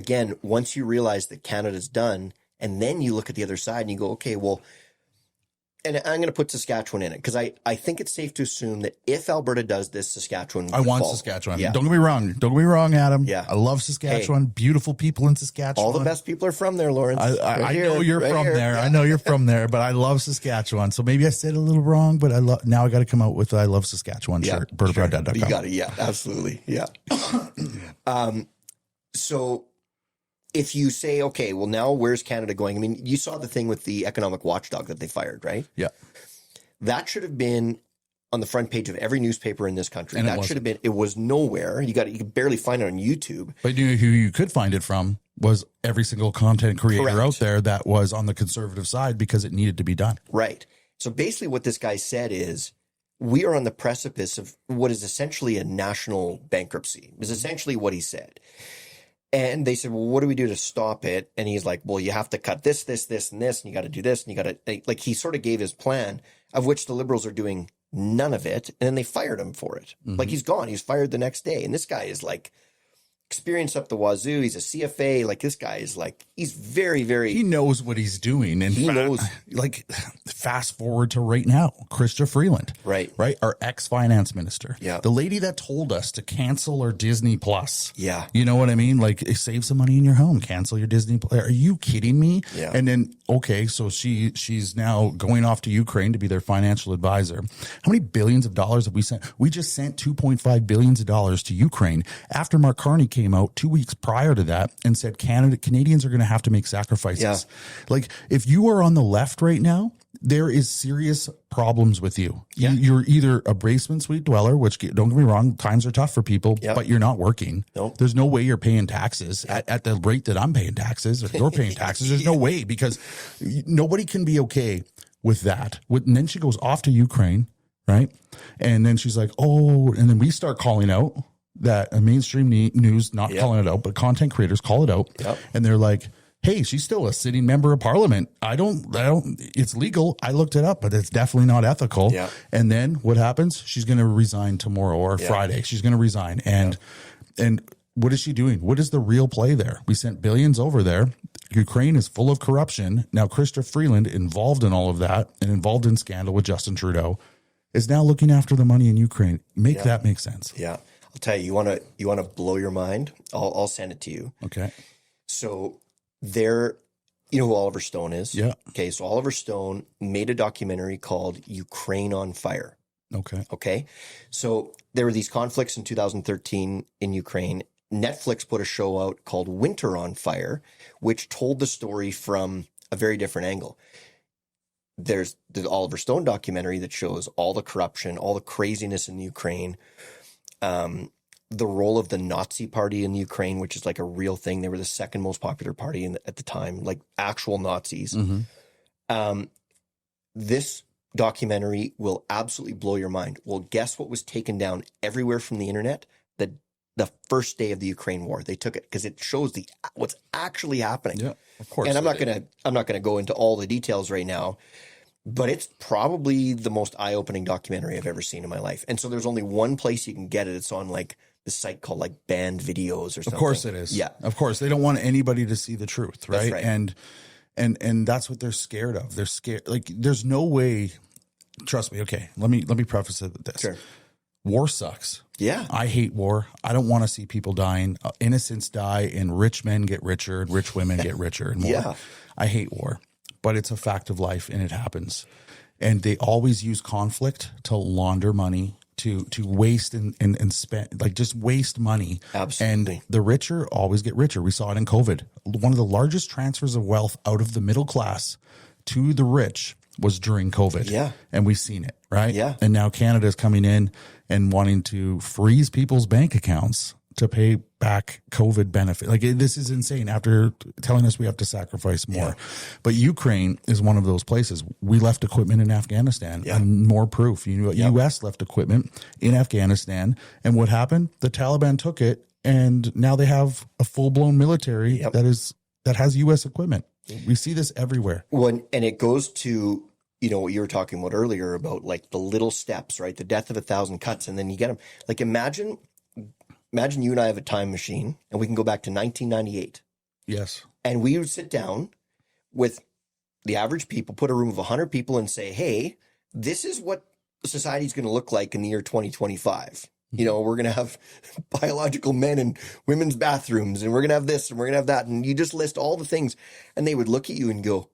again, once you realize that Canada's done, and then you look at the other side and you go, okay, well, and I'm going to put Saskatchewan in it because I think it's safe to assume that if Alberta does this, Saskatchewan will I want fall. Saskatchewan. Yeah. Don't get me wrong. Don't get me wrong, Adam. Yeah. I love Saskatchewan. Beautiful people in Saskatchewan. All the best people are from there, Lawrence. I know you're from there. I know you're from there, but I love Saskatchewan. So maybe I said it a little wrong, but now I got to come out with I love Saskatchewan shirt. BertaProudDad.com. You got it. Yeah, absolutely. Yeah. So if you say, okay, well, now where's Canada going? I mean, you saw the thing with the economic watchdog that they fired, right? Yeah. That should have been on the front page of every newspaper in this country. And that should have been, it was nowhere. You could barely find it on YouTube. But you know who you could find it from was every single content creator Correct. out there that was on the conservative side because it needed to be done. Right. So basically what this guy said is, we are on the precipice of what is essentially a national bankruptcy, is essentially what he said. And they said, well, what do we do to stop it? And he's like, well, you have to cut this, and this, and you got to do this, and you got to, like, he sort of gave his plan, of which the Liberals are doing none of it. And then they fired him for it. Mm-hmm. Like, he's gone. He's fired the next day. And this guy is like experience up the wazoo. He's a CFA. Like, this guy is like, he's very, very. He knows what he's doing. And he knows. Like, fast forward to right now, Chrystia Freeland. Right. Our ex-finance minister. Yeah. The lady that told us to cancel our Disney Plus. Yeah. You know what I mean? Like, save some money in your home. Cancel your Disney Plus. Are you kidding me? Yeah. And then, okay, so she's now going off to Ukraine to be their financial advisor. How many billions of dollars have we sent? We just sent $2.5 billion to Ukraine after Mark Carney came out 2 weeks prior to that and said Canadians are going to have to make sacrifices. Yeah. Like, if you are on the left right now, there is serious problems with you. Yeah. You're either a basement suite dweller, which, don't get me wrong, times are tough for people, Yep. but you're not working. Nope. There's no way you're paying taxes at the rate that I'm paying taxes, or you're paying taxes. There's no way, because nobody can be okay with that. And then she goes off to Ukraine, right? And then she's like, oh, and then we start calling out that mainstream news, not Yep. calling it out, but content creators call it out. Yep. And they're like, hey, she's still a sitting member of parliament. I don't, it's legal. I looked it up, but it's definitely not ethical. Yeah. And then what happens? She's going to resign tomorrow or Yeah. Friday. She's going to resign. And what is she doing? What is the real play there? We sent billions over there. Ukraine is full of corruption. Now, Chrystia Freeland, involved in all of that and involved in scandal with Justin is now looking after the money in Ukraine. Make that make sense. Yeah. I'll tell you, you want to blow your mind? I'll send it to you. Okay. So you know who Oliver Stone is? Yeah. Okay. So Oliver Stone made a documentary called Ukraine on Fire. Okay. Okay. So there were these conflicts in 2013 in Ukraine. Netflix put a show out called Winter on Fire, which told the story from a very different angle. There's the Oliver Stone documentary that shows all the corruption, all the craziness in Ukraine, the role of the Nazi party in Ukraine, which is like a real thing. They were the second most popular party at the time, like actual Nazis. Mm-hmm. This documentary will absolutely blow your mind. Well, guess what was taken down everywhere from the internet? The first day of the Ukraine war, they took it because it shows what's actually happening. Yeah, of course. And I'm not gonna go into all the details right now, but it's probably the most eye-opening documentary I've ever seen in my life. And so there's only one place you can get it. It's on like this site called like Banned Videos or something. Of course it is. Yeah. Of course. They don't want anybody to see the truth, right? That's right. And that's what they're scared of. They're scared. Like, there's no way. Trust me. Okay. Let me preface it with this. Sure. War sucks. Yeah. I hate war. I don't want to see people dying. Innocents die, and rich men get richer, and rich women get richer and more. Yeah. I hate war, but it's a fact of life, and it happens. And they always use conflict to launder money, to waste and spend, like, just waste money. Absolutely. And the richer always get richer. We saw it in COVID. One of the largest transfers of wealth out of the middle class to the rich was during COVID. Yeah. And we've seen it, right? Yeah. And now Canada is coming in and wanting to freeze people's bank accounts to pay back COVID benefit. Like, this is insane after telling us we have to sacrifice more. Yeah. But Ukraine is one of those places. We left equipment in Afghanistan. Yeah. And more proof. U.S. left equipment in Afghanistan. And what happened? The Taliban took it, and now they have a full-blown military that has U.S. equipment. We see this everywhere. And it goes to, what you were talking about earlier about like the little steps, right? The death of 1,000 cuts. And then you get them. Like, imagine you and I have a time machine and we can go back to 1998. Yes. And we would sit down with the average people, put a room of 100 people and say, hey, this is what society is going to look like in the year 2025. You know, we're going to have biological men and women's bathrooms, and we're going to have this and we're going to have that. And you just list all the things, and they would look at you and go,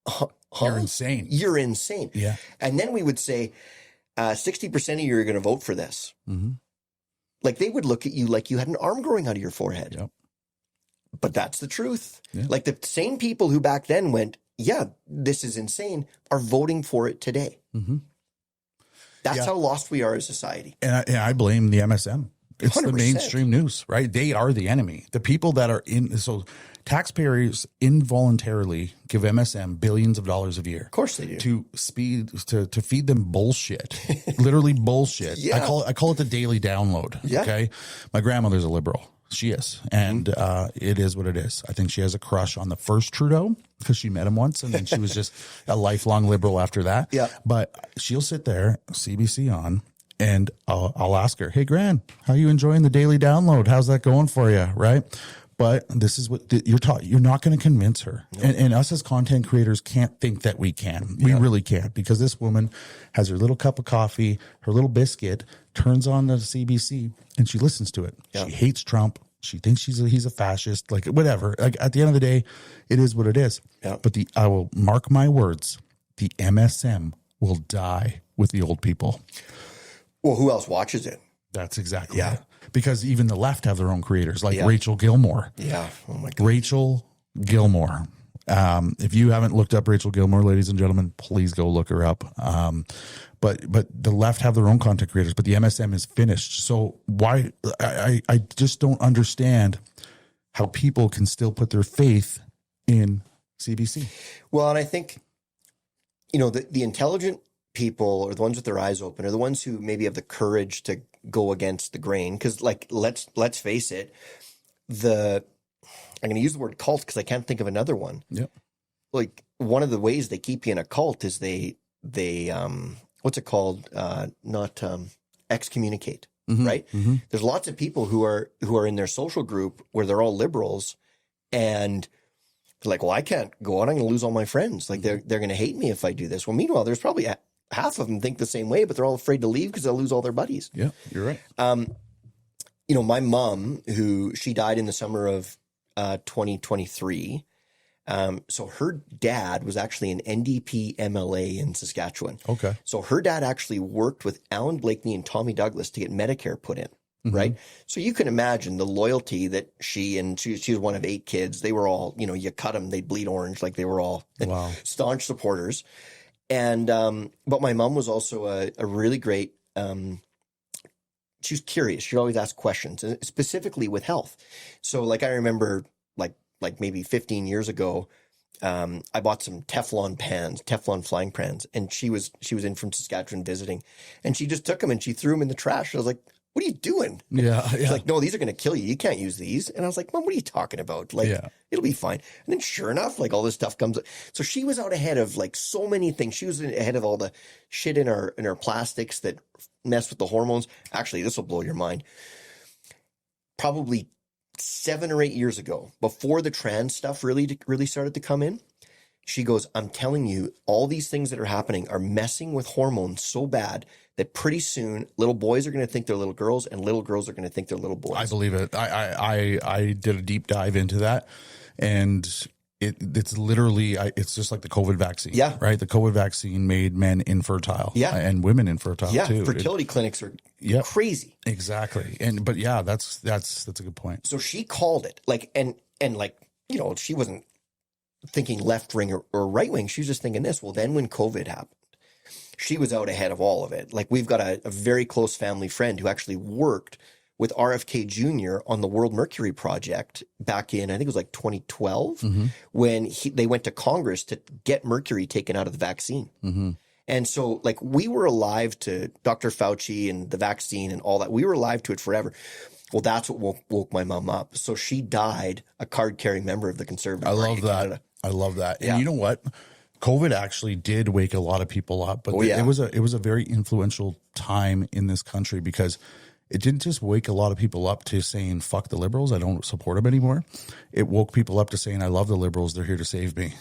huh? You're insane. You're insane. Yeah. And then we would say, 60% of you are going to vote for this. Mm-hmm. Like, they would look at you like you had an arm growing out of your forehead. Yep. But that's the truth. Yeah. Like, the same people who back then went, yeah, this is insane, are voting for it today. Mm-hmm. That's how lost we are as a society. And I blame the MSM. It's 100%. the mainstream news, right? They are the enemy. The people that are so taxpayers involuntarily give MSM billions of dollars a year. Of course they do. To feed them bullshit, literally bullshit. Yeah. I call it the daily download. Yeah. Okay. My grandmother's a liberal. She is. And it is what it is. I think she has a crush on the first Trudeau because she met him once, and then she was just a lifelong liberal after that. Yeah. But she'll sit there, CBC on, and I'll ask her, hey, Gran, how you enjoying the daily download? How's that going for you? Right. But this is what you're taught. You're not going to convince her. Nope. And us as content creators can't think that we can. We really can't, because this woman has her little cup of coffee, her little biscuit, turns on the CBC, and she listens to it. Yeah. She hates Trump. She thinks he's a fascist, like whatever. Like, at the end of the day, it is what it is. Yeah. But I will mark my words, the MSM will die with the old people. Well, who else watches it? That's exactly it. Because even the left have their own creators, like Rachel Gilmore. Yeah. Oh my God. Rachel Gilmore. If you haven't looked up Rachel Gilmore, ladies and gentlemen, please go look her up. But the left have their own content creators, but the MSM is finished. So why I just don't understand how people can still put their faith in CBC. Well, and I think, you know, the intelligent people, or the ones with their eyes open, are the ones who maybe have the courage to go against the grain. Because, like, let's face it, I'm going to use the word cult because I can't think of another one. Yep. Like, one of the ways they keep you in a cult is they what's it called? Not excommunicate, right? Mm-hmm. There's lots of people who are in their social group where they're all liberals, and they're like, well, I can't go on. I'm going to lose all my friends. Like, they're going to hate me if I do this. Well, meanwhile, there's probably half of them think the same way, but they're all afraid to leave because they'll lose all their buddies. Yeah, you're right. You know, my mom, she died in the summer of 2023. So her dad was actually an NDP MLA in Saskatchewan. Okay. So her dad actually worked with Alan Blakeney and Tommy Douglas to get Medicare put in. Mm-hmm. Right. So you can imagine the loyalty that she was one of 8 kids. They were all, you know, you cut them, they'd bleed orange. Like, they were all staunch supporters. And, but my mom was also a really great, she was curious. She'd always ask questions, specifically with health. So, like, I remember like maybe 15 years ago, I bought some Teflon flying pans, and she was in from Saskatchewan visiting, and she just took them and she threw them in the trash. I was like, what are you doing? Yeah. She's like, no, these are going to kill you. You can't use these. And I was like, Mom, what are you talking about? Like, it'll be fine. And then sure enough, like, all this stuff comes. So she was out ahead of, like, so many things. She was ahead of all the shit in our plastics that mess with the hormones. Actually, this will blow your mind. Probably 7 or 8 years ago, before the trans stuff really started to come in, she goes, I'm telling you, all these things that are happening are messing with hormones so bad that pretty soon little boys are going to think they're little girls, and little girls are going to think they're little boys. I believe it. I did a deep dive into that, and it's literally, it's just like the COVID vaccine. Yeah. Right. The COVID vaccine made men infertile. Yeah. And women infertile too. Fertility clinics are crazy. Exactly. But yeah, that's a good point. So she called it, like, and like, you know, she wasn't thinking left wing or right wing. She was just thinking this. Well, then when COVID happened, she was out ahead of all of it. Like, we've got a very close family friend who actually worked with RFK Jr. on the World Mercury Project back in, I think it was like 2012, when they went to Congress to get mercury taken out of the vaccine. Mm-hmm. And so, like, we were alive to Dr. Fauci and the vaccine and all that. We were alive to it forever. Well, that's what woke my mom up. So she died a card-carrying member of the Conservative Party. I love that. Canada. I love that. And you know what? COVID actually did wake a lot of people up, but it was a very influential time in this country, because it didn't just wake a lot of people up to saying, fuck the Liberals, I don't support them anymore. It woke people up to saying, I love the Liberals, they're here to save me.